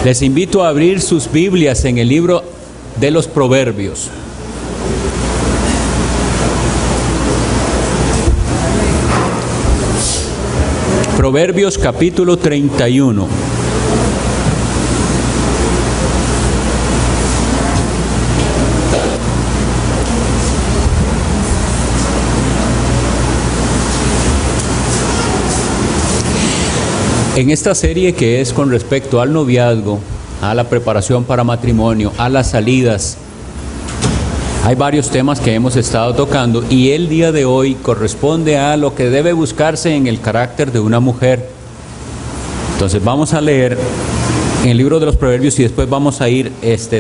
Les invito a abrir sus Biblias en el libro de los Proverbios. Proverbios capítulo 31. En esta serie que es con respecto al noviazgo, a la preparación para matrimonio, a las salidas, hay varios temas que hemos estado tocando y el día de hoy corresponde a lo que debe buscarse en el carácter de una mujer. Entonces vamos a leer en el libro de los Proverbios y después vamos a ir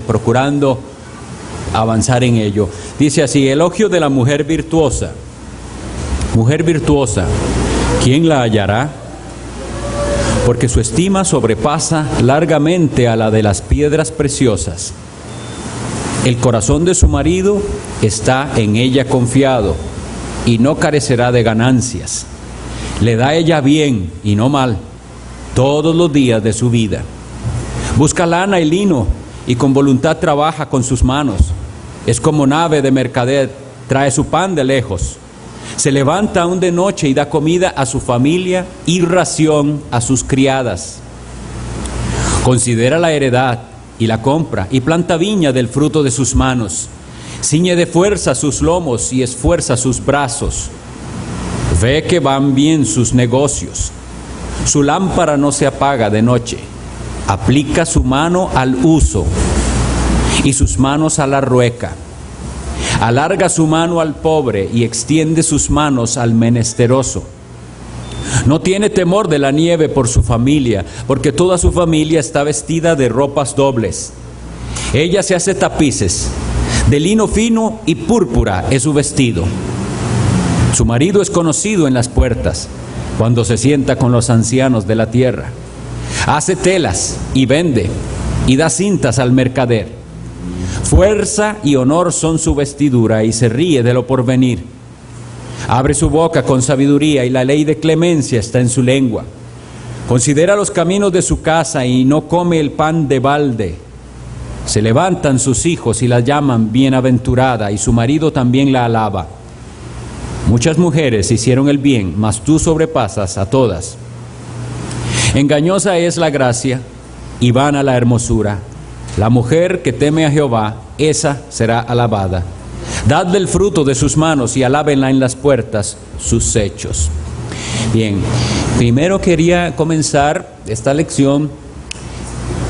procurando avanzar en ello. Dice así: elogio de la mujer virtuosa. Mujer virtuosa, ¿quién la hallará? Porque su estima sobrepasa largamente a la de las piedras preciosas. El corazón de su marido está en ella confiado, y no carecerá de ganancias. Le da ella bien y no mal, todos los días de su vida. Busca lana y lino, y con voluntad trabaja con sus manos. Es como nave de mercader, trae su pan de lejos. Se levanta aún de noche y da comida a su familia y ración a sus criadas. Considera la heredad y la compra y planta viña del fruto de sus manos. Ciñe de fuerza sus lomos y esfuerza sus brazos. Ve que van bien sus negocios. Su lámpara no se apaga de noche. Aplica su mano al uso y sus manos a la rueca. Alarga su mano al pobre y extiende sus manos al menesteroso. No tiene temor de la nieve por su familia, porque toda su familia está vestida de ropas dobles. Ella se hace tapices, de lino fino y púrpura es su vestido. Su marido es conocido en las puertas, cuando se sienta con los ancianos de la tierra. Hace telas y vende, y da cintas al mercader. Fuerza y honor son su vestidura, y se ríe de lo porvenir. Abre su boca con sabiduría, y la ley de clemencia está en su lengua. Considera los caminos de su casa, y no come el pan de balde. Se levantan sus hijos y la llaman bienaventurada, y su marido también la alaba. Muchas mujeres hicieron el bien, mas tú sobrepasas a todas. Engañosa es la gracia, y vana la hermosura. La mujer que teme a Jehová, esa será alabada. Dadle el fruto de sus manos y alábenla en las puertas sus hechos. Bien, primero quería comenzar esta lección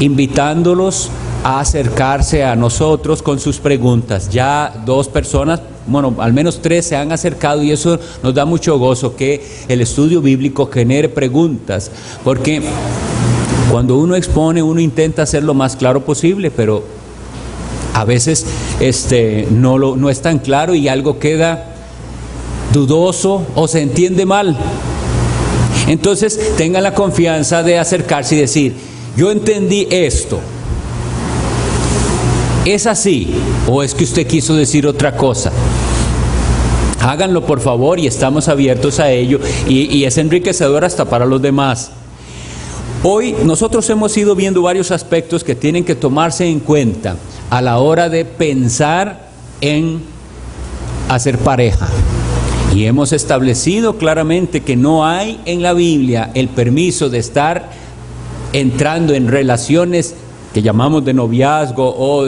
invitándolos a acercarse a nosotros con sus preguntas. Ya dos personas, bueno, al menos tres se han acercado, y eso nos da mucho gozo, que el estudio bíblico genere preguntas, porque cuando uno expone, uno intenta hacer lo más claro posible, pero a veces no es tan claro y algo queda dudoso o se entiende mal. Entonces tengan la confianza de acercarse y decir: yo entendí esto, ¿es así o es que usted quiso decir otra cosa? Háganlo por favor, y estamos abiertos a ello, y es enriquecedor hasta para los demás. Hoy nosotros hemos ido viendo varios aspectos que tienen que tomarse en cuenta a la hora de pensar en hacer pareja. Y hemos establecido claramente que no hay en la Biblia el permiso de estar entrando en relaciones que llamamos de noviazgo o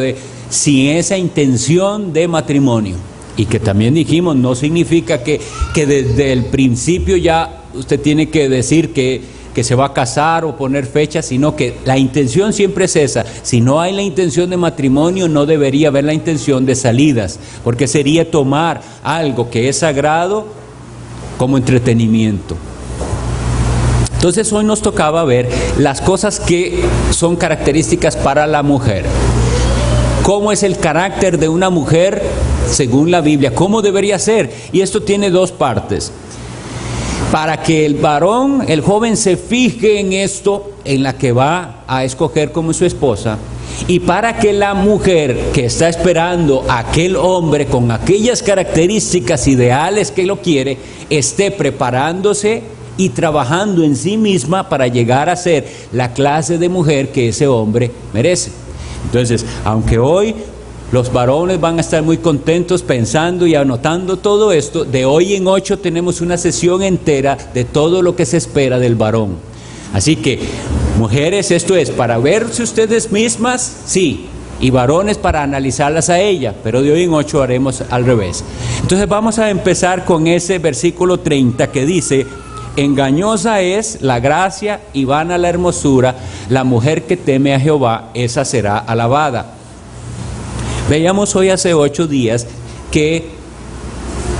sin esa intención de matrimonio. Y que también dijimos, no significa que desde el principio ya usted tiene que decir que se va a casar o poner fecha, sino que la intención siempre es esa. Si no hay la intención de matrimonio, no debería haber la intención de salidas, porque sería tomar algo que es sagrado como entretenimiento. Entonces hoy nos tocaba ver las cosas que son características para la mujer. ¿Cómo es el carácter de una mujer según la Biblia? ¿Cómo debería ser? Y esto tiene dos partes. Para que el varón, el joven, se fije en esto, en la que va a escoger como su esposa, y para que la mujer que está esperando a aquel hombre con aquellas características ideales que lo quiere, esté preparándose y trabajando en sí misma para llegar a ser la clase de mujer que ese hombre merece. Entonces, aunque hoy los varones van a estar muy contentos pensando y anotando todo esto, de hoy en 8 tenemos una sesión entera de todo lo que se espera del varón. Así que, mujeres, esto es para verse ustedes mismas, sí, y varones para analizarlas a ella, pero de hoy en 8 haremos al revés. Entonces vamos a empezar con ese versículo 30 que dice: engañosa es la gracia y vana la hermosura, la mujer que teme a Jehová, esa será alabada. Veíamos hoy hace 8 días que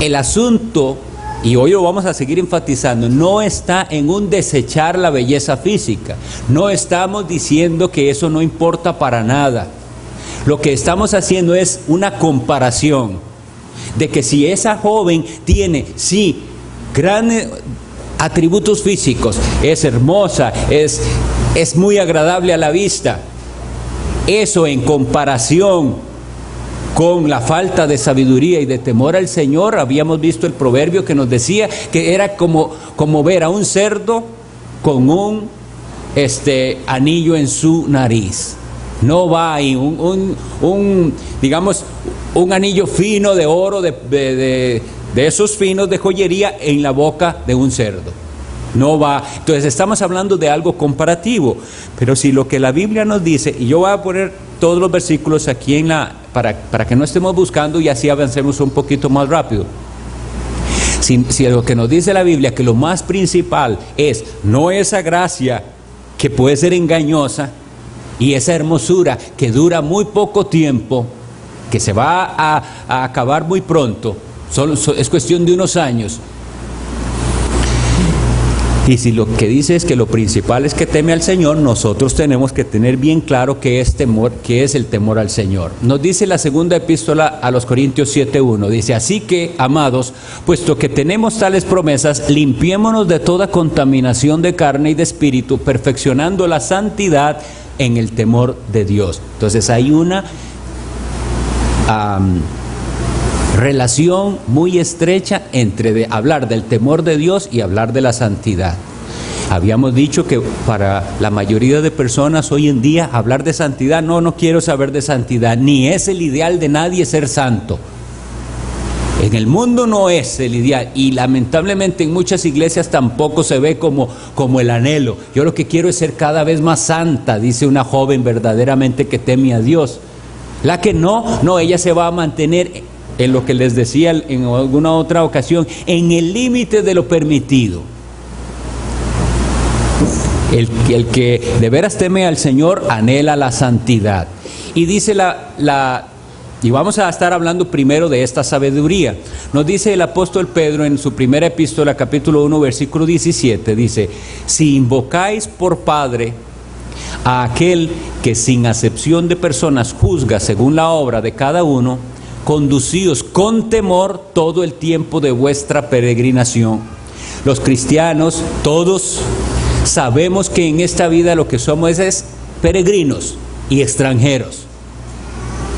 el asunto, y hoy lo vamos a seguir enfatizando, no está en un desechar la belleza física. No estamos diciendo que eso no importa para nada. Lo que estamos haciendo es una comparación de que si esa joven tiene, sí, grandes atributos físicos, es hermosa, es muy agradable a la vista, eso en comparación con la falta de sabiduría y de temor al Señor, habíamos visto el proverbio que nos decía que era como ver a un cerdo con un anillo en su nariz. No va ahí digamos, un anillo fino de oro, de esos finos de joyería en la boca de un cerdo. No va. Entonces estamos hablando de algo comparativo. Pero si lo que la Biblia nos dice, y yo voy a poner todos los versículos aquí para que no estemos buscando y así avancemos un poquito más rápido. Si lo que nos dice la Biblia, que lo más principal es no esa gracia que puede ser engañosa y esa hermosura que dura muy poco tiempo, que se va a acabar muy pronto, es cuestión de unos años. Y si lo que dice es que lo principal es que teme al Señor, nosotros tenemos que tener bien claro qué es el temor al Señor. Nos dice la segunda epístola a los Corintios 7:1, dice: así que, amados, puesto que tenemos tales promesas, limpiémonos de toda contaminación de carne y de espíritu, perfeccionando la santidad en el temor de Dios. Entonces hay una relación muy estrecha entre hablar del temor de Dios y hablar de la santidad. Habíamos dicho que para la mayoría de personas hoy en día hablar de santidad, no quiero saber de santidad, ni es el ideal de nadie ser santo. En el mundo no es el ideal, y lamentablemente en muchas iglesias tampoco se ve como el anhelo. Yo lo que quiero es ser cada vez más santa, dice una joven verdaderamente que teme a Dios. La que no, ella se va a mantener en lo que les decía en alguna otra ocasión, en el límite de lo permitido. El que de veras teme al Señor anhela la santidad. Y dice y vamos a estar hablando primero de esta sabiduría. Nos dice el apóstol Pedro en su primera epístola, capítulo 1, versículo 17, dice: si invocáis por Padre a aquel que sin acepción de personas juzga según la obra de cada uno, conducíos con temor todo el tiempo de vuestra peregrinación. Los cristianos, todos, sabemos que en esta vida lo que somos es peregrinos y extranjeros.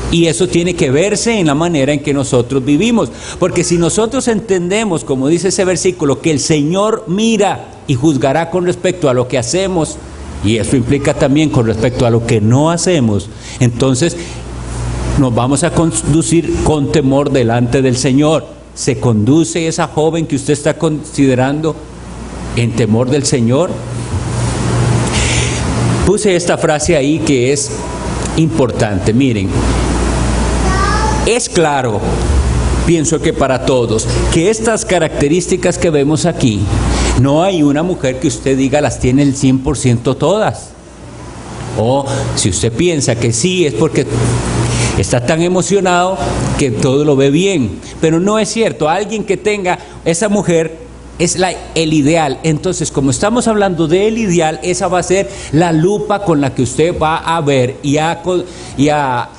Y eso tiene que verse en la manera en que nosotros vivimos. Porque si nosotros entendemos, como dice ese versículo, que el Señor mira y juzgará con respecto a lo que hacemos, y eso implica también con respecto a lo que no hacemos, entonces nos vamos a conducir con temor delante del Señor. ¿Se conduce esa joven que usted está considerando en temor del Señor? Puse esta frase ahí que es importante. Miren, es claro, pienso que para todos, que estas características que vemos aquí, no hay una mujer que usted diga las tiene el 100% todas. O si usted piensa que sí, es porque está tan emocionado que todo lo ve bien. Pero no es cierto. Alguien que tenga esa mujer es el ideal. Entonces, como estamos hablando del ideal, esa va a ser la lupa con la que usted va a ver y a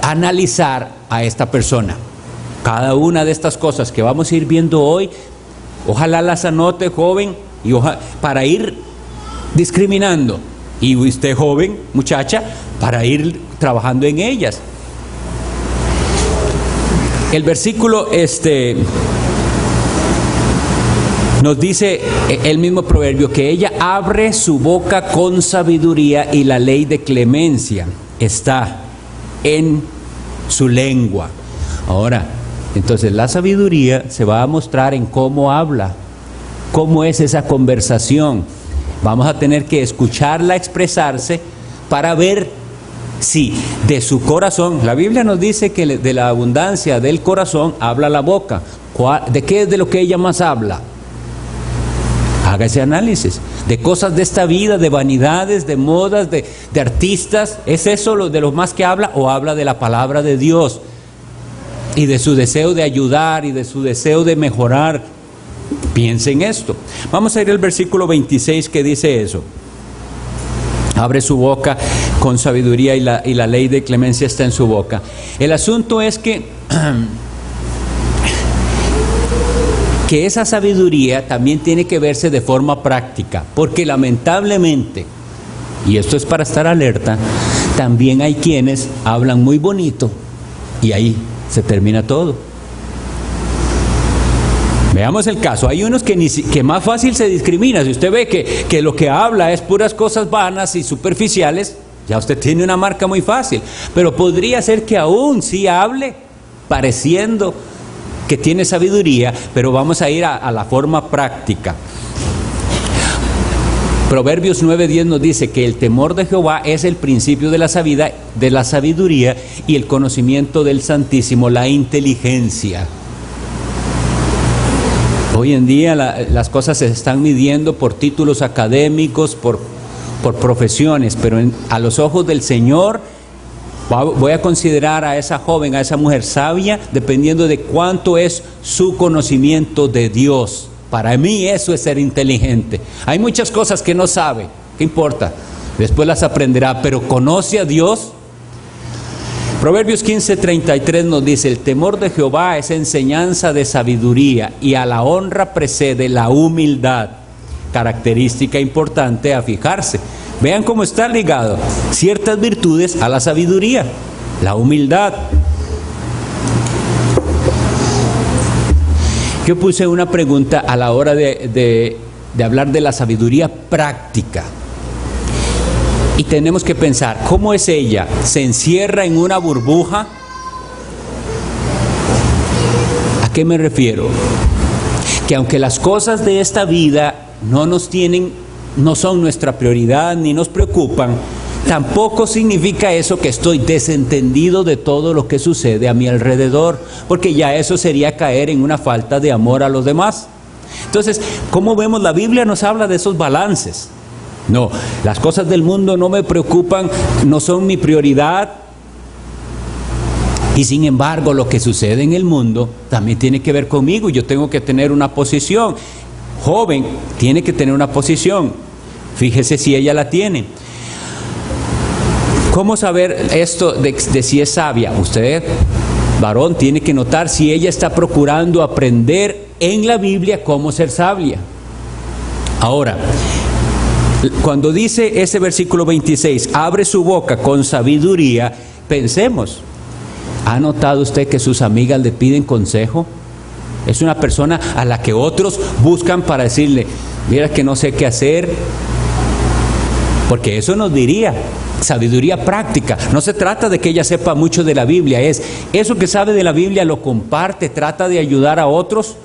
analizar a esta persona. Cada una de estas cosas que vamos a ir viendo hoy, ojalá las anote, joven, y para ir discriminando. Y usted, joven, muchacha, para ir trabajando en ellas. El versículo Nos dice el mismo proverbio que ella abre su boca con sabiduría y la ley de clemencia está en su lengua. Ahora, entonces la sabiduría se va a mostrar en cómo habla, cómo es esa conversación. Vamos a tener que escucharla expresarse para ver si de su corazón, la Biblia nos dice que de la abundancia del corazón habla la boca. ¿De qué es de lo que ella más habla? Haga ese análisis. De cosas de esta vida, de vanidades, de modas, de artistas. ¿Es eso de lo más que habla o habla de la palabra de Dios? Y de su deseo de ayudar y de su deseo de mejorar. Piensa en esto. Vamos a ir al versículo 26 que dice eso. Abre su boca con sabiduría y la ley de clemencia está en su boca. El asunto es que esa sabiduría también tiene que verse de forma práctica, porque lamentablemente, y esto es para estar alerta, también hay quienes hablan muy bonito y ahí se termina todo. Veamos el caso. Hay unos que más fácil se discrimina. Si usted ve que lo que habla es puras cosas vanas y superficiales, ya usted tiene una marca muy fácil. Pero podría ser que aún sí hable pareciendo que tiene sabiduría, pero vamos a ir a la forma práctica. Proverbios 9:10 nos dice que el temor de Jehová es el principio de la sabiduría y el conocimiento del Santísimo, la inteligencia. Hoy en día las cosas se están midiendo por títulos académicos, por profesiones, pero a los ojos del Señor voy a considerar a esa joven, a esa mujer sabia, dependiendo de cuánto es su conocimiento de Dios. Para mí eso es ser inteligente. Hay muchas cosas que no sabe, ¿qué importa? Después las aprenderá, pero ¿conoce a Dios? Proverbios 15:33 nos dice, el temor de Jehová es enseñanza de sabiduría y a la honra precede la humildad. Característica importante a fijarse. Vean cómo está ligado ciertas virtudes a la sabiduría, la humildad. Yo puse una pregunta a la hora de hablar de la sabiduría práctica. Y tenemos que pensar, ¿cómo es ella? ¿Se encierra en una burbuja? ¿A qué me refiero? Que aunque las cosas de esta vida no son nuestra prioridad ni nos preocupan, tampoco significa eso que estoy desentendido de todo lo que sucede a mi alrededor, porque ya eso sería caer en una falta de amor a los demás. Entonces, ¿cómo vemos? La Biblia nos habla de esos balances. No, las cosas del mundo no me preocupan, no son mi prioridad. Y sin embargo, lo que sucede en el mundo también tiene que ver conmigo. Yo tengo que tener una posición. Joven, tiene que tener una posición. Fíjese si ella la tiene. ¿Cómo saber esto de si es sabia? Usted, varón, tiene que notar si ella está procurando aprender en la Biblia cómo ser sabia. Ahora, cuando dice ese versículo 26, abre su boca con sabiduría, pensemos, ¿ha notado usted que sus amigas le piden consejo? Es una persona a la que otros buscan para decirle, mira que no sé qué hacer, porque eso nos diría sabiduría práctica. No se trata de que ella sepa mucho de la Biblia, es eso que sabe de la Biblia lo comparte, trata de ayudar a otros.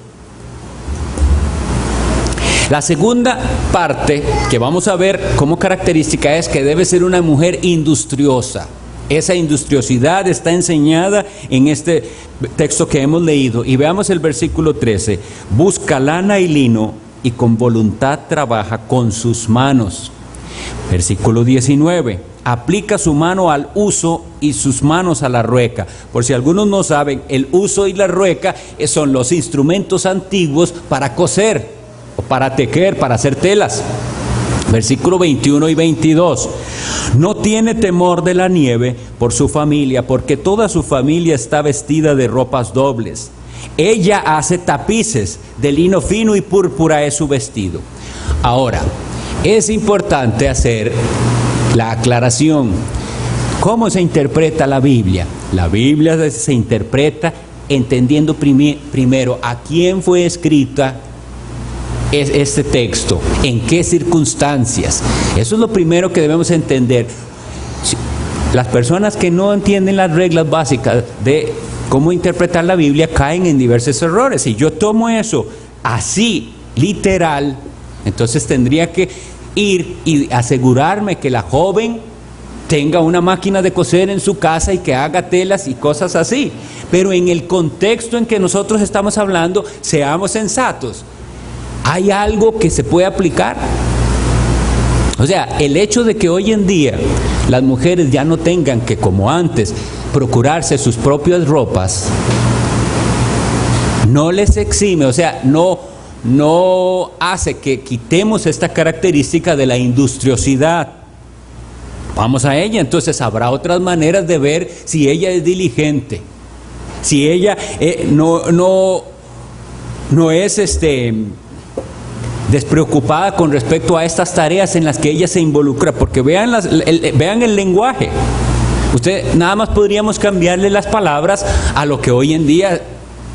La segunda parte que vamos a ver como característica es que debe ser una mujer industriosa. Esa industriosidad está enseñada en este texto que hemos leído. Y veamos el versículo 13. Busca lana y lino y con voluntad trabaja con sus manos. Versículo 19. Aplica su mano al uso y sus manos a la rueca. Por si algunos no saben, el uso y la rueca son los instrumentos antiguos para coser o para tejer, para hacer telas. Versículo 21 y 22. No tiene temor de la nieve por su familia, porque toda su familia está vestida de ropas dobles. Ella hace tapices de lino fino y púrpura es su vestido. Ahora, es importante hacer la aclaración. ¿Cómo se interpreta la Biblia? La Biblia se interpreta entendiendo primero a quién fue escrita este texto? ¿En qué circunstancias? Eso es lo primero que debemos entender. Las personas que no entienden las reglas básicas de cómo interpretar la Biblia caen en diversos errores. Si yo tomo eso así, literal, entonces tendría que ir y asegurarme que la joven tenga una máquina de coser en su casa y que haga telas y cosas así. Pero en el contexto en que nosotros estamos hablando, seamos sensatos. ¿Hay algo que se puede aplicar? O sea, el hecho de que hoy en día las mujeres ya no tengan que, como antes, procurarse sus propias ropas, no les exime, o sea, no hace que quitemos esta característica de la industriosidad. Vamos a ella, entonces habrá otras maneras de ver si ella es diligente, si ella no es despreocupada con respecto a estas tareas en las que ella se involucra, porque vean el lenguaje. Usted nada más podríamos cambiarle las palabras a lo que hoy en día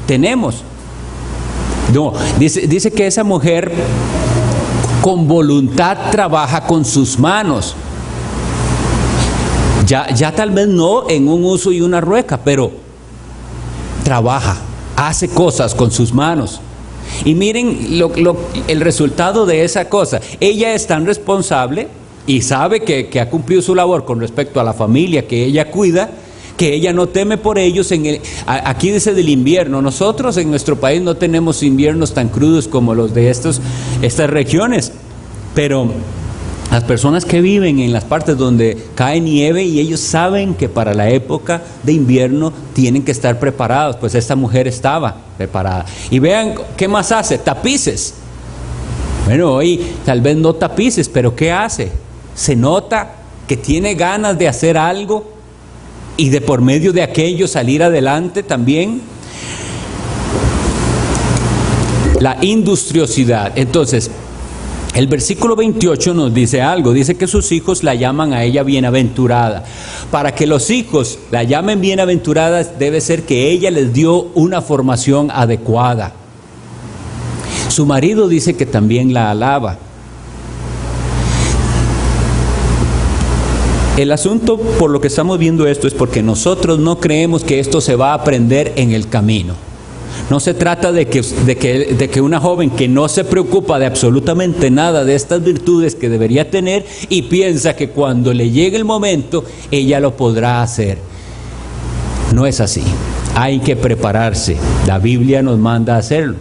tenemos. No, dice que esa mujer con voluntad trabaja con sus manos. Ya tal vez no en un uso y una rueca, pero trabaja, hace cosas con sus manos. Y miren el resultado de esa cosa. Ella es tan responsable y sabe que ha cumplido su labor con respecto a la familia que ella cuida, que ella no teme por ellos. Aquí dice del invierno. Nosotros en nuestro país no tenemos inviernos tan crudos como los de estas regiones, pero las personas que viven en las partes donde cae nieve, y ellos saben que para la época de invierno tienen que estar preparados, pues esta mujer estaba preparada. Y vean qué más hace, tapices. Bueno, hoy tal vez no tapices, pero ¿qué hace? Se nota que tiene ganas de hacer algo y de por medio de aquello salir adelante también. La industriosidad. Entonces, el versículo 28 nos dice algo, dice que sus hijos la llaman a ella bienaventurada. Para que los hijos la llamen bienaventurada debe ser que ella les dio una formación adecuada. Su marido dice que también la alaba. El asunto por lo que estamos viendo esto es porque nosotros no creemos que esto se va a aprender en el camino. No se trata de que una joven que no se preocupa de absolutamente nada de estas virtudes que debería tener y piensa que cuando le llegue el momento ella lo podrá hacer. No es así. Hay que prepararse. La Biblia nos manda a hacerlo.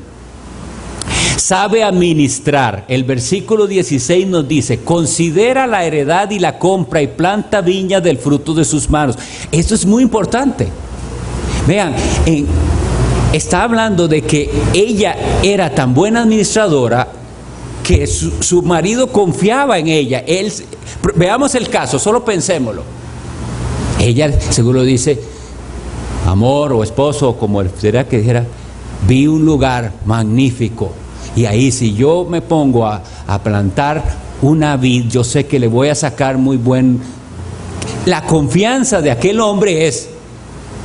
Sabe administrar. El versículo 16 nos dice: considera la heredad y la compra y planta viña del fruto de sus manos. Esto es muy importante. Vean, está hablando de que ella era tan buena administradora que su marido confiaba en ella. Veamos el caso, solo pensémoslo. Ella seguro dice: amor o esposo, como será que dijera, vi un lugar magnífico y ahí si yo me pongo a plantar una vid, yo sé que le voy a sacar muy buen. La confianza de aquel hombre es: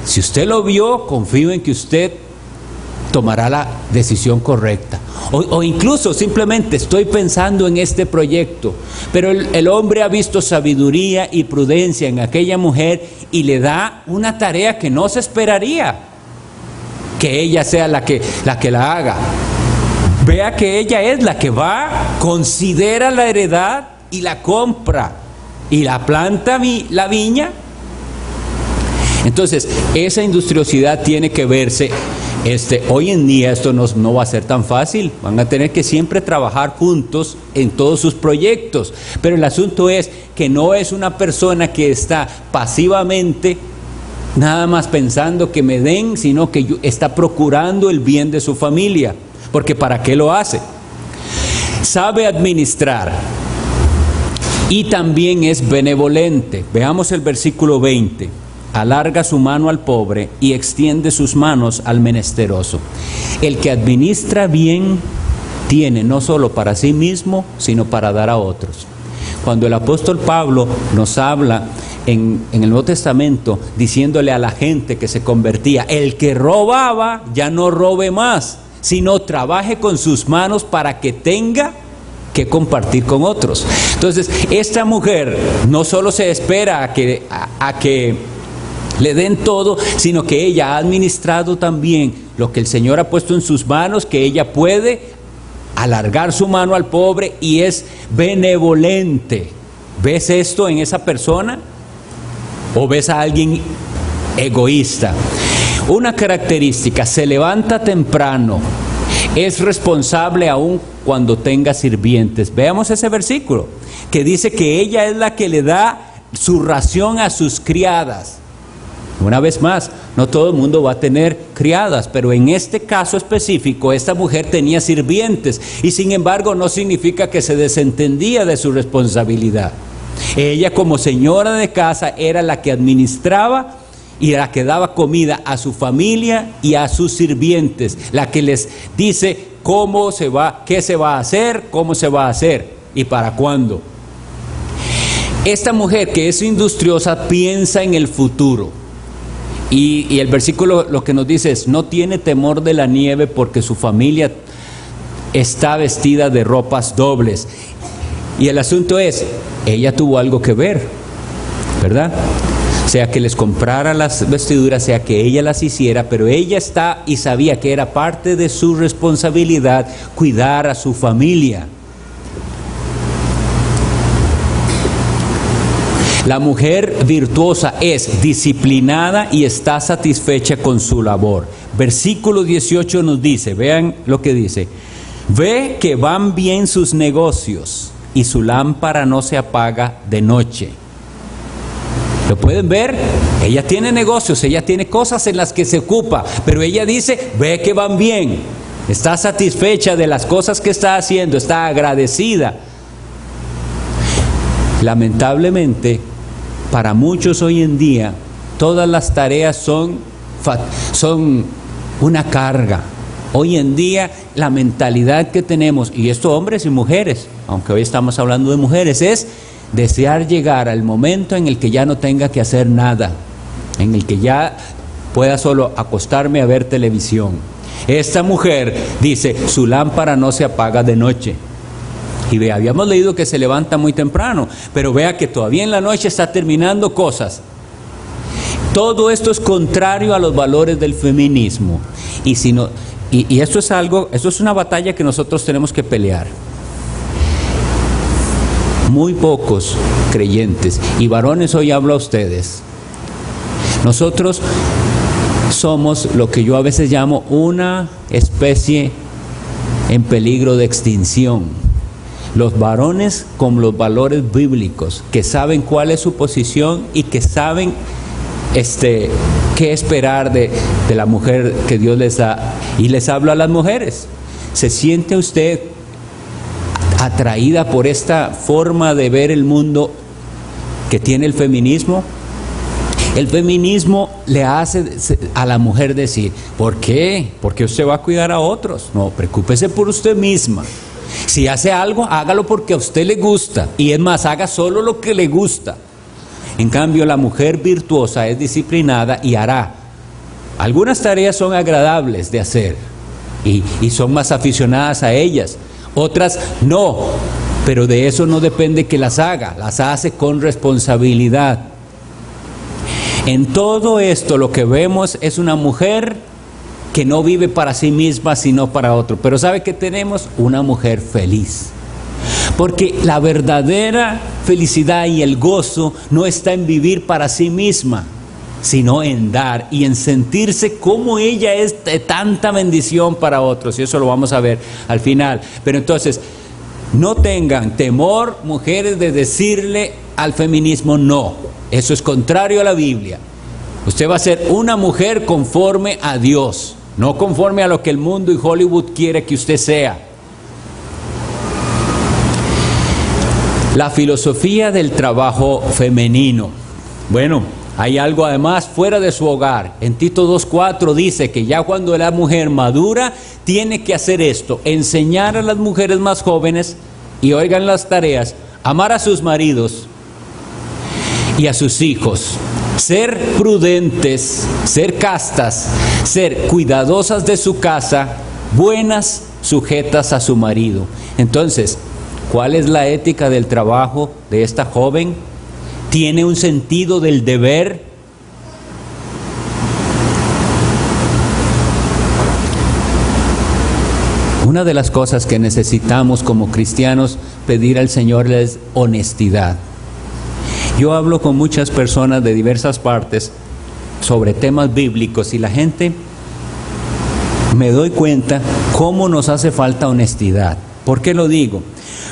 si usted lo vio, confío en que usted tomará la decisión correcta. O incluso simplemente estoy pensando en este proyecto, pero el hombre ha visto sabiduría y prudencia en aquella mujer y le da una tarea que no se esperaría que ella sea la que la haga. Vea que ella es la que va, considera la heredad y la compra y la planta la viña. Entonces, esa industriosidad tiene que verse. Hoy en día esto no va a ser tan fácil, van a tener que siempre trabajar juntos en todos sus proyectos, pero el asunto es que no es una persona que está pasivamente nada más pensando que me den, sino que está procurando el bien de su familia, porque ¿para qué lo hace? Sabe administrar y también es benevolente. Veamos el versículo 20. Alarga su mano al pobre y extiende sus manos al menesteroso. El que administra bien tiene no solo para sí mismo, sino para dar a otros. Cuando el apóstol Pablo nos habla en el Nuevo Testamento, diciéndole a la gente que se convertía: el que robaba ya no robe más, sino trabaje con sus manos para que tenga que compartir con otros. Entonces, esta mujer no solo se espera a que le den todo, sino que ella ha administrado también lo que el Señor ha puesto en sus manos, que ella puede alargar su mano al pobre y es benevolente. ¿Ves esto en esa persona? ¿O ves a alguien egoísta? Una característica: se levanta temprano, es responsable aún cuando tenga sirvientes. Veamos ese versículo que dice que ella es la que le da su ración a sus criadas. Una vez más, no todo el mundo va a tener criadas, pero en este caso específico, esta mujer tenía sirvientes y sin embargo no significa que se desentendía de su responsabilidad. Ella, como señora de casa, era la que administraba y la que daba comida a su familia y a sus sirvientes, la que les dice cómo se va, qué se va a hacer, cómo se va a hacer y para cuándo. Esta mujer que es industriosa piensa en el futuro. Y el versículo lo que nos dice es: no tiene temor de la nieve porque su familia está vestida de ropas dobles. Y el asunto es, ella tuvo algo que ver, ¿verdad? Sea que les comprara las vestiduras, sea que ella las hiciera, pero ella está y sabía que era parte de su responsabilidad cuidar a su familia. La mujer virtuosa es disciplinada y está satisfecha con su labor. Versículo 18 nos dice, vean lo que dice: ve que van bien sus negocios y su lámpara no se apaga de noche. ¿Lo pueden ver? Ella tiene negocios, ella tiene cosas en las que se ocupa, pero ella dice, ve que van bien. Está satisfecha de las cosas que está haciendo, está agradecida. Lamentablemente, para muchos hoy en día, todas las tareas son una carga. Hoy en día, la mentalidad que tenemos, y esto hombres y mujeres, aunque hoy estamos hablando de mujeres, es desear llegar al momento en el que ya no tenga que hacer nada, en el que ya pueda solo acostarme a ver televisión. Esta mujer dice, su lámpara no se apaga de noche. Y habíamos leído que se levanta muy temprano, pero vea que todavía en la noche está terminando cosas. Todo esto es contrario a los valores del feminismo. Y esto es una batalla que nosotros tenemos que pelear. Muy pocos creyentes, y varones, hoy hablo a ustedes. Nosotros somos lo que yo a veces llamo una especie en peligro de extinción. Los varones con los valores bíblicos, que saben cuál es su posición y que saben qué esperar de la mujer que Dios les da. Y les hablo a las mujeres. ¿Se siente usted atraída por esta forma de ver el mundo que tiene el feminismo? El feminismo le hace a la mujer decir, ¿por qué? Porque usted va a cuidar a otros. No, preocúpese por usted misma. Si hace algo, hágalo porque a usted le gusta. Y es más, haga solo lo que le gusta. En cambio, la mujer virtuosa es disciplinada y hará. Algunas tareas son agradables de hacer y son más aficionadas a ellas. Otras no, pero de eso no depende que las haga. Las hace con responsabilidad. En todo esto lo que vemos es una mujer que no vive para sí misma, sino para otro. Pero ¿sabe qué tenemos? Una mujer feliz. Porque la verdadera felicidad y el gozo no está en vivir para sí misma, sino en dar y en sentirse como ella es de tanta bendición para otros. Y eso lo vamos a ver al final. Pero entonces, no tengan temor, mujeres, de decirle al feminismo no. Eso es contrario a la Biblia. Usted va a ser una mujer conforme a Dios, no conforme a lo que el mundo y Hollywood quiere que usted sea. La filosofía del trabajo femenino. Bueno, hay algo además fuera de su hogar. En Tito 2:4 dice que ya cuando la mujer madura, tiene que hacer esto: enseñar a las mujeres más jóvenes, y oigan las tareas, amar a sus maridos y a sus hijos, ser prudentes, ser castas, ser cuidadosas de su casa, buenas, sujetas a su marido. Entonces, ¿cuál es la ética del trabajo de esta joven? ¿Tiene un sentido del deber? Una de las cosas que necesitamos como cristianos pedir al Señor es honestidad. Yo hablo con muchas personas de diversas partes sobre temas bíblicos y la gente, me doy cuenta cómo nos hace falta honestidad. ¿Por qué lo digo?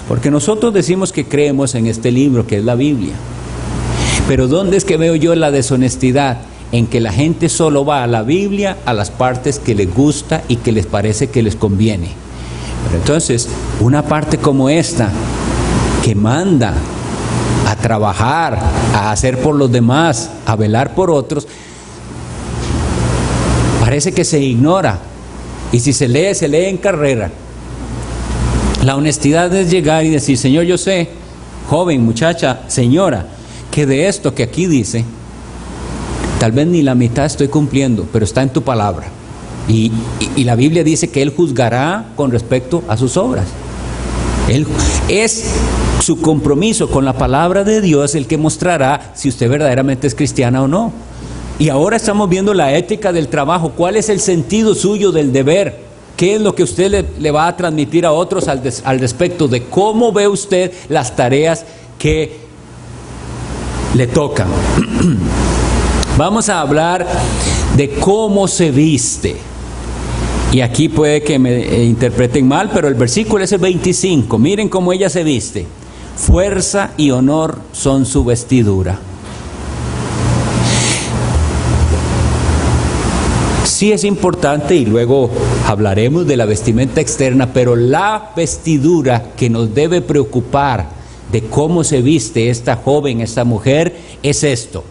Porque nosotros decimos que creemos en este libro que es la Biblia. Pero ¿dónde es que veo yo la deshonestidad? En que la gente solo va a la Biblia a las partes que les gusta y que les parece que les conviene. Pero entonces, una parte como esta, que manda a trabajar, a hacer por los demás, a velar por otros, parece que se ignora. Y si se lee en carrera. La honestidad es llegar y decir: Señor, yo sé, joven, muchacha, señora, que de esto que aquí dice, tal vez ni la mitad estoy cumpliendo, pero está en tu palabra. Y la Biblia dice que Él juzgará con respecto a sus obras. Él es su compromiso con la palabra de Dios el que mostrará si usted verdaderamente es cristiana o no. Y ahora estamos viendo la ética del trabajo. ¿Cuál es el sentido suyo del deber? ¿Qué es lo que usted le va a transmitir a otros al respecto de cómo ve usted las tareas que le tocan? Vamos a hablar de cómo se viste. Y aquí puede que me interpreten mal, pero el versículo es el 25. Miren cómo ella se viste. Fuerza y honor son su vestidura. Sí es importante, y luego hablaremos de la vestimenta externa, pero la vestidura que nos debe preocupar de cómo se viste esta joven, esta mujer, es esto.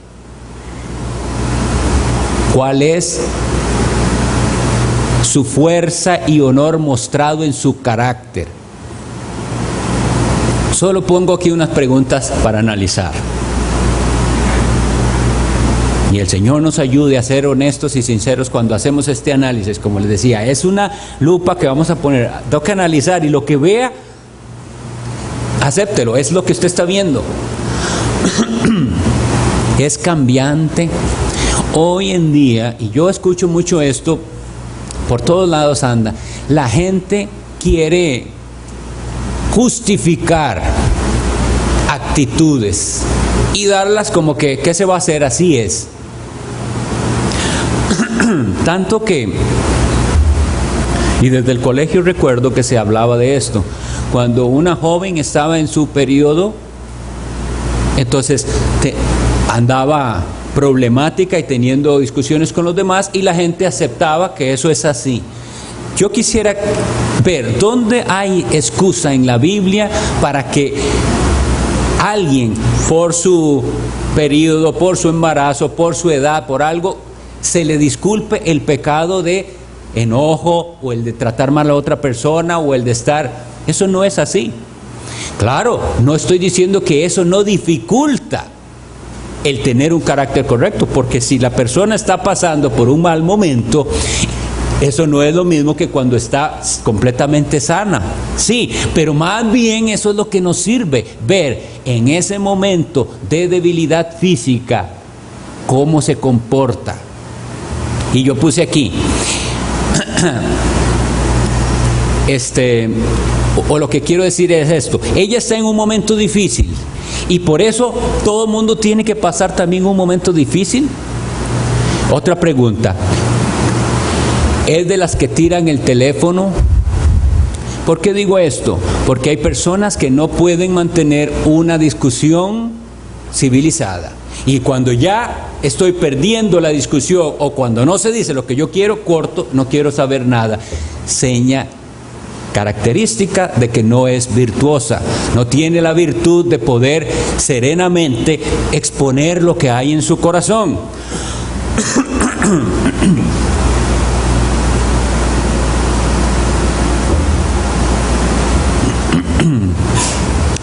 ¿Cuál es su fuerza y honor mostrado en su carácter? Solo pongo aquí unas preguntas para analizar. Y el Señor nos ayude a ser honestos y sinceros cuando hacemos este análisis. Como les decía, es una lupa que vamos a poner, tengo que analizar, y lo que vea, acéptelo, es lo que usted está viendo. Es cambiante. Hoy en día, y yo escucho mucho esto, por todos lados anda, la gente quiere justificar actitudes y darlas como que, ¿qué se va a hacer? Así es. Tanto que, y desde el colegio recuerdo que se hablaba de esto, cuando una joven estaba en su periodo, entonces andaba problemática y teniendo discusiones con los demás, y la gente aceptaba que eso es así. Yo quisiera ver dónde hay excusa en la Biblia para que alguien, por su periodo, por su embarazo, por su edad, por algo, se le disculpe el pecado de enojo, o el de tratar mal a otra persona, o el de estar... Eso no es así. Claro, no estoy diciendo que eso no dificulta el tener un carácter correcto, porque si la persona está pasando por un mal momento, eso no es lo mismo que cuando está completamente sana. Sí, pero más bien eso es lo que nos sirve, ver en ese momento de debilidad física cómo se comporta. Y yo puse aquí, o lo que quiero decir es esto: ella está en un momento difícil, y por eso todo el mundo tiene que pasar también un momento difícil. Otra pregunta: ¿es de las que tiran el teléfono? ¿Por qué digo esto? Porque hay personas que no pueden mantener una discusión civilizada, y cuando ya estoy perdiendo la discusión, o cuando no se dice lo que yo quiero, corto, no quiero saber nada. Seña característica de que no es virtuosa, no tiene la virtud de poder serenamente exponer lo que hay en su corazón.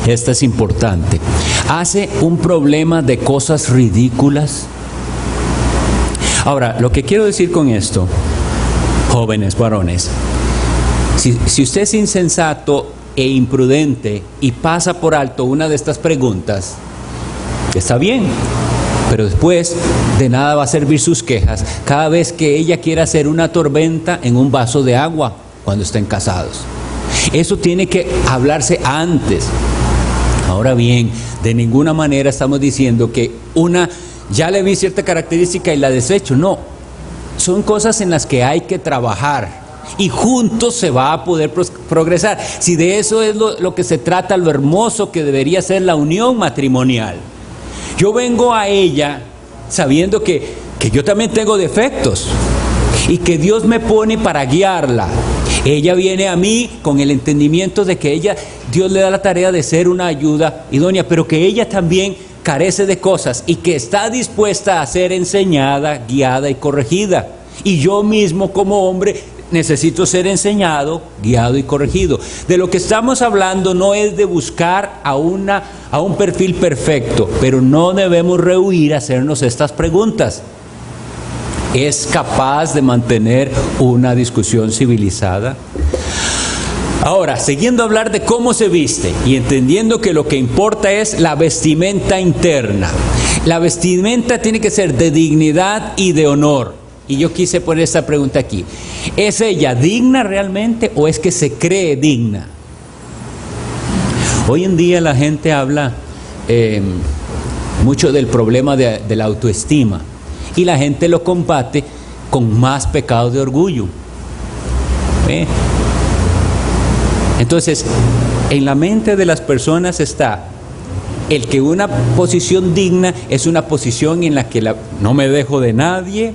Esta es importante. Hace un problema de cosas ridículas. Ahora, lo que quiero decir con esto, jóvenes varones, Si usted es insensato e imprudente y pasa por alto una de estas preguntas, está bien, pero después de nada va a servir sus quejas cada vez que ella quiera hacer una tormenta en un vaso de agua cuando estén casados. Eso tiene que hablarse antes. Ahora bien, de ninguna manera estamos diciendo que ya le vi cierta característica y la desecho. No, son cosas en las que hay que trabajar y juntos se va a poder progresar. Si de eso es lo que se trata, lo hermoso que debería ser la unión matrimonial. Yo vengo a ella sabiendo que yo también tengo defectos y que Dios me pone para guiarla. Ella viene a mí con el entendimiento de que Dios le da la tarea de ser una ayuda idónea, pero que ella también carece de cosas y que está dispuesta a ser enseñada, guiada y corregida. Y yo mismo como hombre necesito ser enseñado, guiado y corregido. De lo que estamos hablando no es de buscar a un perfil perfecto, pero no debemos rehuir hacernos estas preguntas. ¿Es capaz de mantener una discusión civilizada? Ahora, siguiendo a hablar de cómo se viste y entendiendo que lo que importa es la vestimenta interna. La vestimenta tiene que ser de dignidad y de honor. Y yo quise poner esta pregunta aquí. ¿Es ella digna realmente o es que se cree digna? Hoy en día la gente habla mucho del problema de la autoestima y la gente lo combate con más pecados de orgullo. Entonces, en la mente de las personas está el que una posición digna es una posición en la que no me dejo de nadie,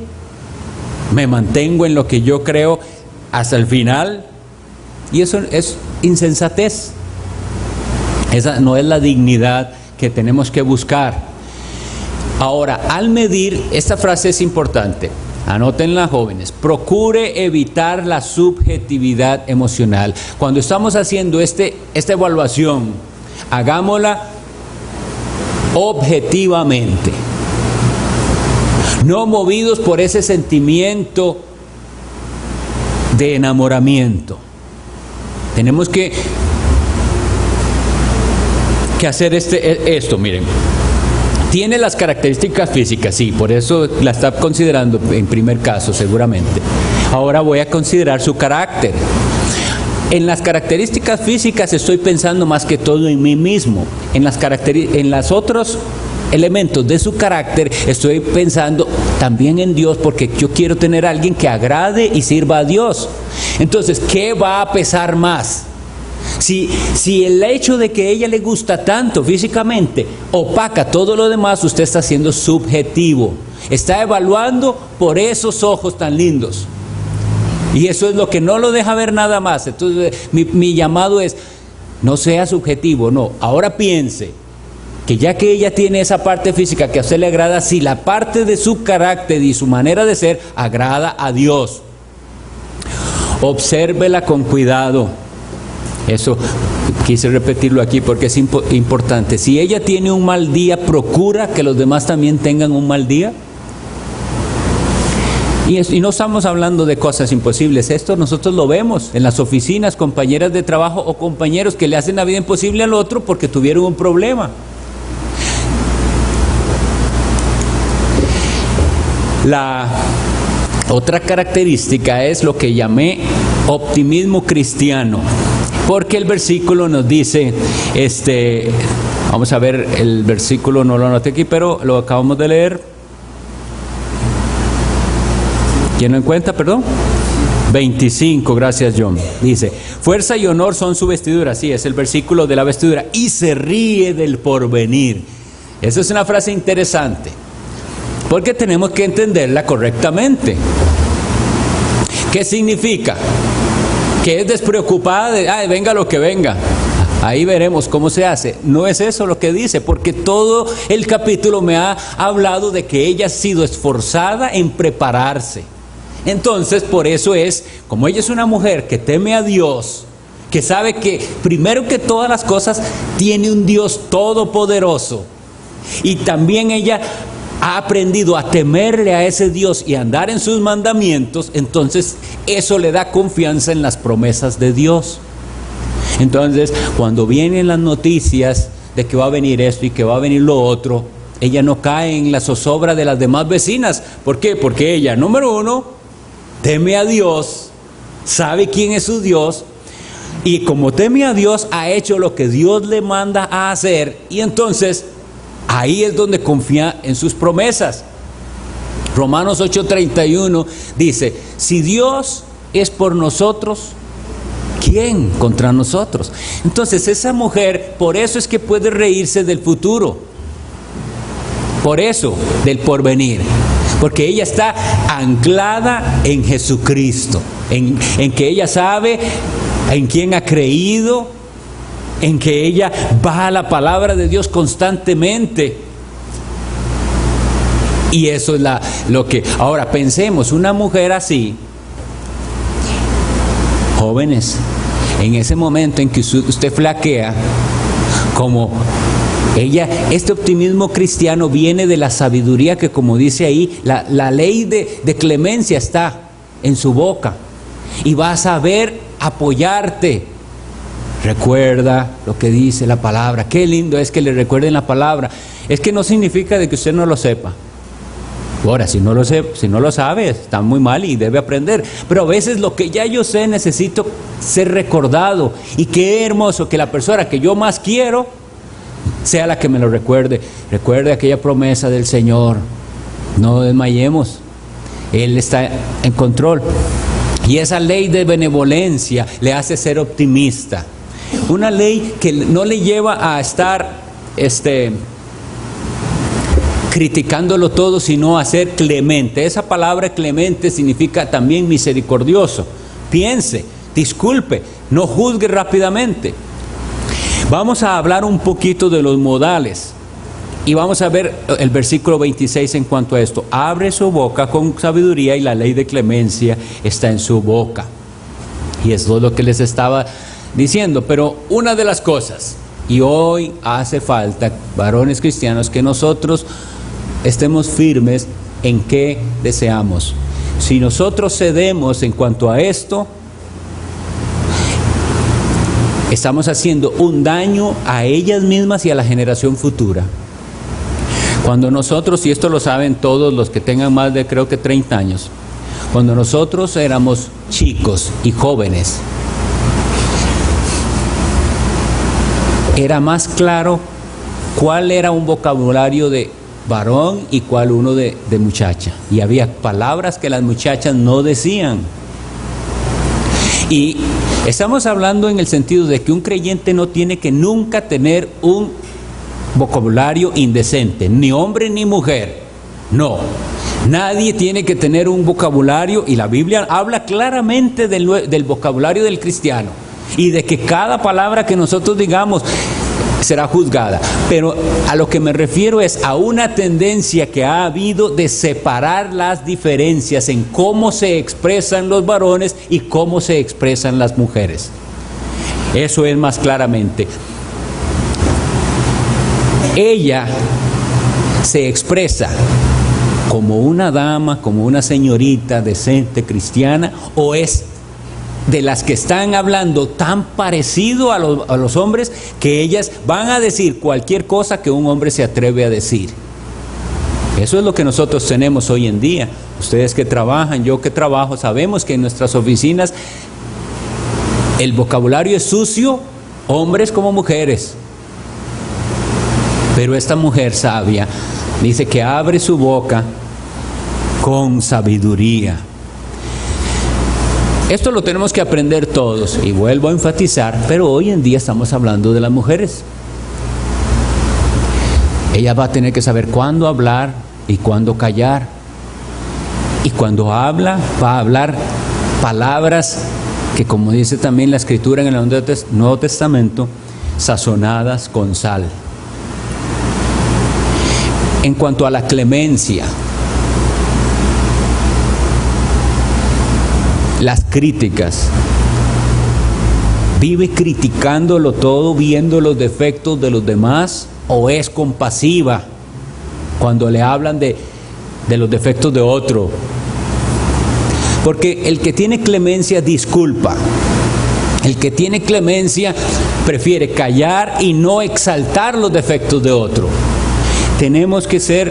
me mantengo en lo que yo creo hasta el final, y eso es insensatez. Esa no es la dignidad que tenemos que buscar. Ahora, al medir, esta frase es importante, anótenla jóvenes, procure evitar la subjetividad emocional. Cuando estamos haciendo esta evaluación, hagámosla objetivamente, no movidos por ese sentimiento de enamoramiento. Tenemos que hacer esto, miren. Tiene las características físicas, sí, por eso la está considerando en primer caso, seguramente. Ahora voy a considerar su carácter. En las características físicas estoy pensando más que todo en mí mismo. En los otros elementos de su carácter estoy pensando también en Dios, porque yo quiero tener a alguien que agrade y sirva a Dios. Entonces, ¿qué va a pesar más? Si el hecho de que a ella le gusta tanto físicamente opaca todo lo demás, usted está siendo subjetivo. Está evaluando por esos ojos tan lindos. Y eso es lo que no lo deja ver nada más. Entonces, mi llamado es, no sea subjetivo, no. Ahora piense que ya que ella tiene esa parte física que a usted le agrada, si la parte de su carácter y su manera de ser agrada a Dios, obsérvela con cuidado. Eso quise repetirlo aquí porque es importante. Si ella tiene un mal día, procura que los demás también tengan un mal día. Y no estamos hablando de cosas imposibles. Esto nosotros lo vemos en las oficinas, compañeras de trabajo o compañeros que le hacen la vida imposible al otro porque tuvieron un problema. La otra característica es lo que llamé optimismo cristiano, porque el versículo nos dice, vamos a ver, el versículo no lo anoté aquí, pero lo acabamos de leer. ¿Quién lo encuentra, perdón? 25, gracias John. Dice, fuerza y honor son su vestidura. Sí, es el versículo de la vestidura. Y se ríe del porvenir. Esa es una frase interesante, porque tenemos que entenderla correctamente. ¿Qué significa? Que es despreocupada de, venga lo que venga. Ahí veremos cómo se hace. No es eso lo que dice, porque todo el capítulo me ha hablado de que ella ha sido esforzada en prepararse. Entonces, por eso es, como ella es una mujer que teme a Dios, que sabe que primero que todas las cosas tiene un Dios todopoderoso, y también ella ha aprendido a temerle a ese Dios y a andar en sus mandamientos, entonces eso le da confianza en las promesas de Dios. Entonces, cuando vienen las noticias de que va a venir esto y que va a venir lo otro, ella no cae en la zozobra de las demás vecinas. ¿Por qué? Porque ella, número uno, teme a Dios, sabe quién es su Dios, y como teme a Dios, ha hecho lo que Dios le manda a hacer, y entonces ahí es donde confía en sus promesas. Romanos 8:31 dice, si Dios es por nosotros, ¿quién contra nosotros? Entonces esa mujer, por eso es que puede reírse del futuro, por eso, del porvenir, porque ella está anclada en Jesucristo, en que ella sabe en quién ha creído, en que ella va a la palabra de Dios constantemente. Y eso es lo que... Ahora pensemos, una mujer así, jóvenes, en ese momento en que usted flaquea, como ella, este optimismo cristiano viene de la sabiduría que, como dice ahí, la ley de clemencia está en su boca y va a saber apoyarte. Recuerda lo que dice la palabra. Qué lindo es que le recuerden la palabra. Es que no significa de que usted no lo sepa. Ahora, si no lo sabe, está muy mal y debe aprender. Pero a veces lo que ya yo sé, necesito ser recordado. Y qué hermoso que la persona que yo más quiero sea la que me lo recuerde. Recuerde aquella promesa del Señor. No desmayemos. Él está en control. Y esa ley de benevolencia le hace ser optimista. Una ley que no le lleva a estar criticándolo todo, sino a ser clemente. Esa palabra clemente significa también misericordioso. Piense, disculpe, no juzgue rápidamente. Vamos a hablar un poquito de los modales. Y vamos a ver el versículo 26 en cuanto a esto. Abre su boca con sabiduría y la ley de clemencia está en su boca. Y eso es lo que les estaba diciendo. Pero una de las cosas, y hoy hace falta, varones cristianos, que nosotros estemos firmes en qué deseamos. Si nosotros cedemos en cuanto a esto, estamos haciendo un daño a ellas mismas y a la generación futura. Cuando nosotros, y esto lo saben todos los que tengan más de creo que 30 años, cuando nosotros éramos chicos y jóvenes, era más claro cuál era un vocabulario de varón y cuál uno de muchacha. Y había palabras que las muchachas no decían. Y estamos hablando en el sentido de que un creyente no tiene que nunca tener un vocabulario indecente, ni hombre ni mujer. No, nadie tiene que tener un vocabulario, y la Biblia habla claramente del vocabulario del cristiano y de que cada palabra que nosotros digamos será juzgada. Pero a lo que me refiero es a una tendencia que ha habido de separar las diferencias en cómo se expresan los varones y cómo se expresan las mujeres. Eso es más claramente. Ella se expresa como una dama, como una señorita decente cristiana, o es de las que están hablando tan parecido a los hombres que ellas van a decir cualquier cosa que un hombre se atreve a decir. Eso es lo que nosotros tenemos hoy en día. Ustedes que trabajan, yo que trabajo, sabemos que en nuestras oficinas el vocabulario es sucio, hombres como mujeres. Pero esta mujer sabia dice que abre su boca con sabiduría. Esto lo tenemos que aprender todos, y vuelvo a enfatizar, pero hoy en día estamos hablando de las mujeres. Ella va a tener que saber cuándo hablar y cuándo callar. Y cuando habla, va a hablar palabras que, como dice también la Escritura en el Nuevo Testamento, sazonadas con sal. En cuanto a la clemencia, las críticas, ¿vive criticándolo todo, viendo los defectos de los demás, o es compasiva cuando le hablan de los defectos de otro. Porque el que tiene clemencia disculpa. El que tiene clemencia prefiere callar y no exaltar los defectos de otro. Tenemos que ser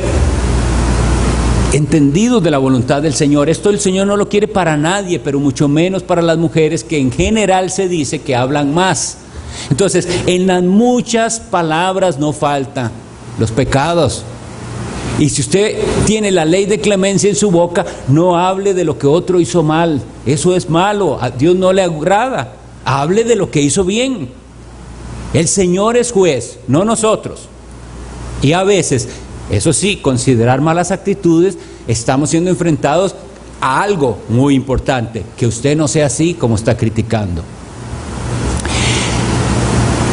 entendidos de la voluntad del Señor. Esto el Señor no lo quiere para nadie, pero mucho menos para las mujeres, que en general se dice que hablan más. Entonces, en las muchas palabras no faltan los pecados. Y si usted tiene la ley de clemencia en su boca, no hable de lo que otro hizo mal. Eso es malo, a Dios no le agrada. Hable de lo que hizo bien. El Señor es juez, no nosotros. Y a veces, eso sí, considerar malas actitudes, estamos siendo enfrentados a algo muy importante, que usted no sea así como está criticando.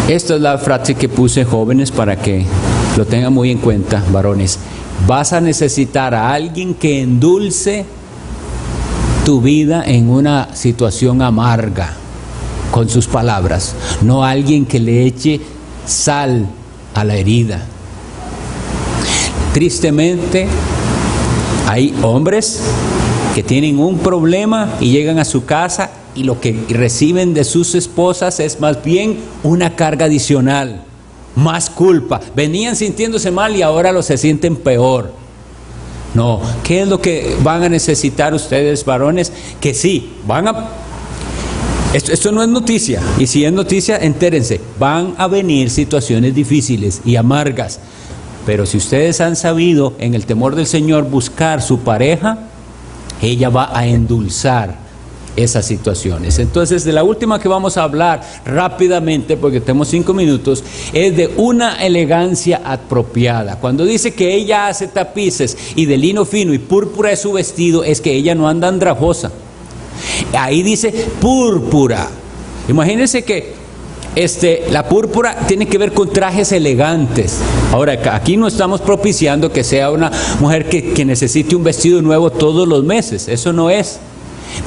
Esta es la frase que puse, jóvenes, para que lo tengan muy en cuenta, varones. Vas a necesitar a alguien que endulce tu vida en una situación amarga con sus palabras, no a alguien que le eche sal a la herida. Tristemente, hay hombres que tienen un problema y llegan a su casa y lo que reciben de sus esposas es más bien una carga adicional, más culpa. Venían sintiéndose mal y ahora se sienten peor. No, ¿qué es lo que van a necesitar ustedes, varones? Que sí, esto no es noticia, y si es noticia, entérense, van a venir situaciones difíciles y amargas. Pero si ustedes han sabido en el temor del Señor buscar su pareja, ella va a endulzar esas situaciones. Entonces, de la última que vamos a hablar rápidamente, porque tenemos 5 minutos, es de una elegancia apropiada. Cuando dice que ella hace tapices y de lino fino y púrpura es su vestido, es que ella no anda andrajosa. Ahí dice púrpura. Imagínense que la púrpura tiene que ver con trajes elegantes. Ahora, aquí no estamos propiciando que sea una mujer que necesite un vestido nuevo todos los meses, eso no es.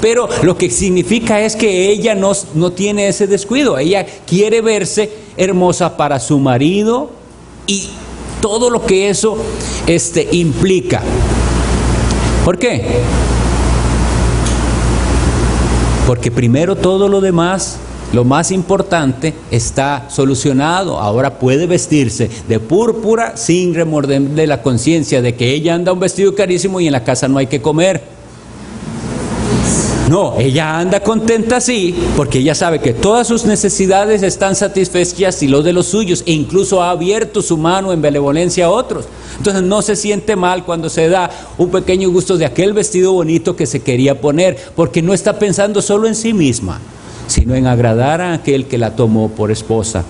Pero lo que significa es que ella no tiene ese descuido. Ella quiere verse hermosa para su marido y todo lo que eso implica. ¿Por qué? Porque primero todo lo demás, lo más importante, está solucionado. Ahora puede vestirse de púrpura sin remorderle la conciencia de que ella anda un vestido carísimo y en la casa no hay que comer. No, ella anda contenta así, porque ella sabe que todas sus necesidades están satisfechas y los de los suyos, e incluso ha abierto su mano en benevolencia a otros. Entonces no se siente mal cuando se da un pequeño gusto de aquel vestido bonito que se quería poner, porque no está pensando solo en sí misma, sino en agradar a aquel que la tomó por esposa.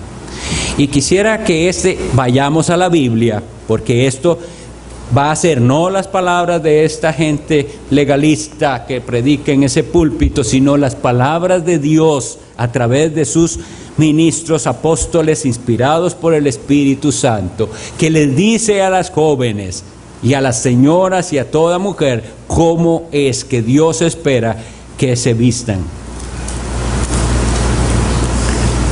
Y quisiera que vayamos a la Biblia, porque esto va a ser no las palabras de esta gente legalista que predica en ese púlpito, sino las palabras de Dios a través de sus ministros, apóstoles, inspirados por el Espíritu Santo, que les dice a las jóvenes y a las señoras y a toda mujer cómo es que Dios espera que se vistan.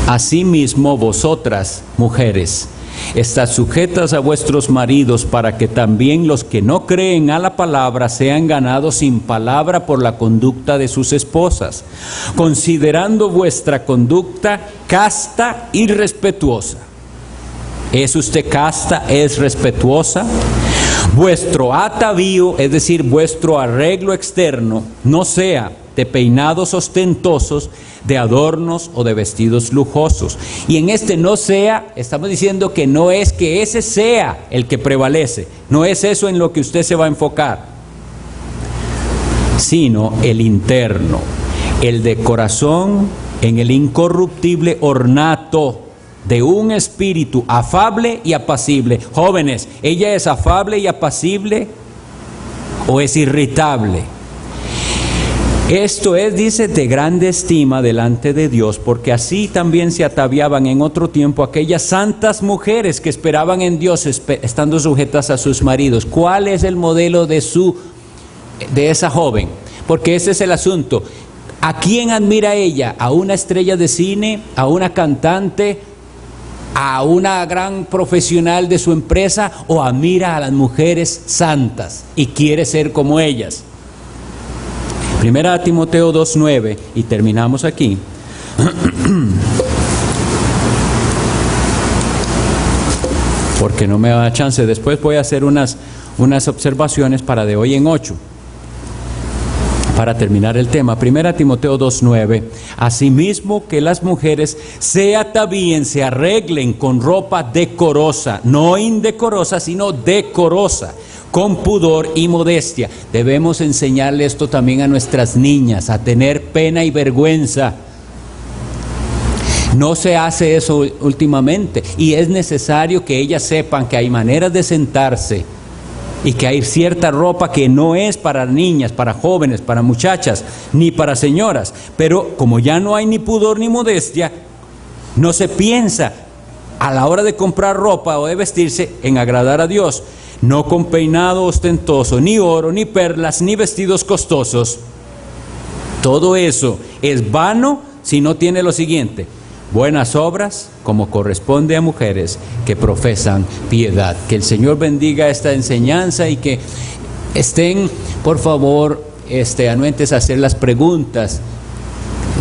Asimismo, vosotras, mujeres, estad sujetas a vuestros maridos, para que también los que no creen a la palabra sean ganados sin palabra por la conducta de sus esposas, considerando vuestra conducta casta y respetuosa. ¿Es usted casta? ¿Es respetuosa? Vuestro atavío, es decir, vuestro arreglo externo, no sea de peinados ostentosos, de adornos o de vestidos lujosos. Y en no sea, estamos diciendo que no es que ese sea el que prevalece, no es eso en lo que usted se va a enfocar, sino el interno, el de corazón, en el incorruptible ornato de un espíritu afable y apacible. Jóvenes, ¿ella es afable y apacible o es irritable? Esto es, dice, de grande estima delante de Dios, porque así también se ataviaban en otro tiempo aquellas santas mujeres que esperaban en Dios, estando sujetas a sus maridos. ¿Cuál es el modelo de esa joven? Porque ese es el asunto. ¿A quién admira ella? ¿A una estrella de cine? ¿A una cantante? a una gran profesional de su empresa o admira a las mujeres santas y quiere ser como ellas. Primera Timoteo 2:9, y terminamos aquí. Porque no me da chance. Después voy a hacer unas observaciones para de hoy en 8. Para terminar el tema, 1 Timoteo 2:9, asimismo que las mujeres se atavíen, se arreglen con ropa decorosa, no indecorosa, sino decorosa, con pudor y modestia. Debemos enseñarle esto también a nuestras niñas, a tener pena y vergüenza. No se hace eso últimamente y es necesario que ellas sepan que hay maneras de sentarse y que hay cierta ropa que no es para niñas, para jóvenes, para muchachas, ni para señoras. Pero como ya no hay ni pudor ni modestia, no se piensa a la hora de comprar ropa o de vestirse en agradar a Dios. No con peinado ostentoso, ni oro, ni perlas, ni vestidos costosos. Todo eso es vano si no tiene lo siguiente: buenas obras, como corresponde a mujeres que profesan piedad. Que el Señor bendiga esta enseñanza y que estén, por favor, anuentes a hacer las preguntas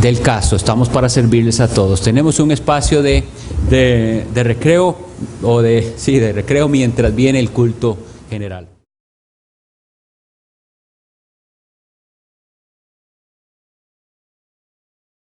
del caso. Estamos para servirles a todos. Tenemos un espacio de recreo, de recreo mientras viene el culto general.